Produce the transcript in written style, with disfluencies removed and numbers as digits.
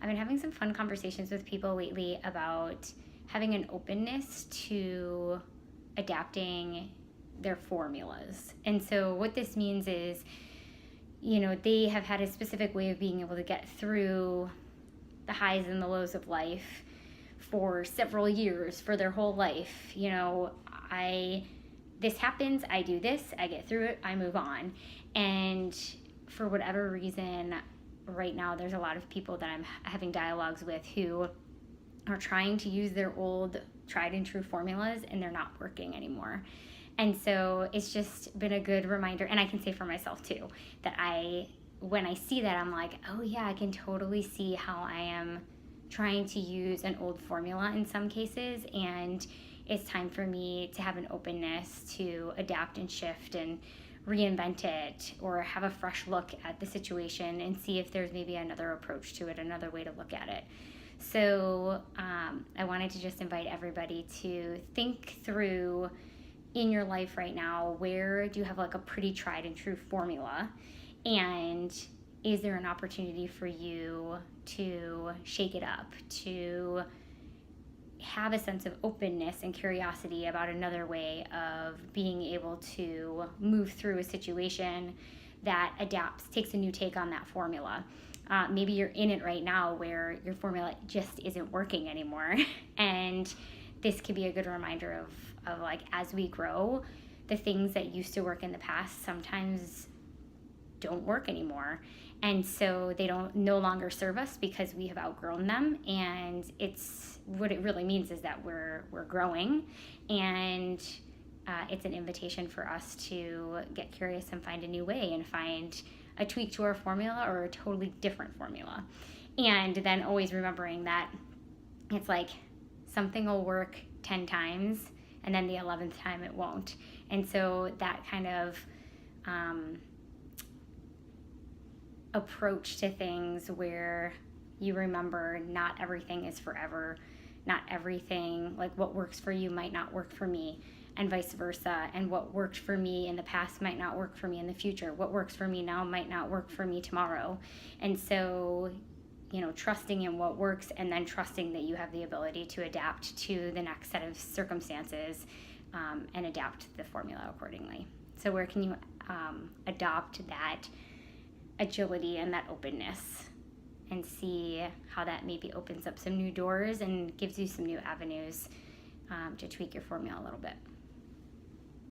I've been having some fun conversations with people lately about having an openness to adapting their formulas. And so what this means is, they have had a specific way of being able to get through the highs and the lows of life for several years, for their whole life. This happens, I do this, I get through it, I move on. And for whatever reason, right now there's a lot of people that I'm having dialogues with who are trying to use their old tried and true formulas, and they're not working anymore. And so it's just been a good reminder, and I can say for myself too, that when I see that, I'm like, oh yeah, I can totally see how I am trying to use an old formula in some cases, and it's time for me to have an openness to adapt and shift and reinvent it, or have a fresh look at the situation and see if there's maybe another approach to it, another way to look at it. So I wanted to just invite everybody to think through in your life right now, where do you have like a pretty tried and true formula, and is there an opportunity for you to shake it up, to have a sense of openness and curiosity about another way of being able to move through a situation that adapts, takes a new take on that formula. Maybe you're in it right now where your formula just isn't working anymore. And this could be a good reminder of like, as we grow, the things that used to work in the past sometimes don't work anymore. And so they no longer serve us because we have outgrown them. And what it really means is that we're growing, and it's an invitation for us to get curious and find a new way and find a tweak to our formula or a totally different formula. And then always remembering that it's like something will work 10 times and then the 11th time it won't. And so that kind of approach to things where you remember not everything is forever, not everything, like what works for you might not work for me, and vice versa. And what worked for me in the past might not work for me in the future. What works for me now might not work for me tomorrow. And so, trusting in what works, and then trusting that you have the ability to adapt to the next set of circumstances and adapt the formula accordingly. So where can you adopt that agility and that openness, and see how that maybe opens up some new doors and gives you some new avenues to tweak your formula a little bit.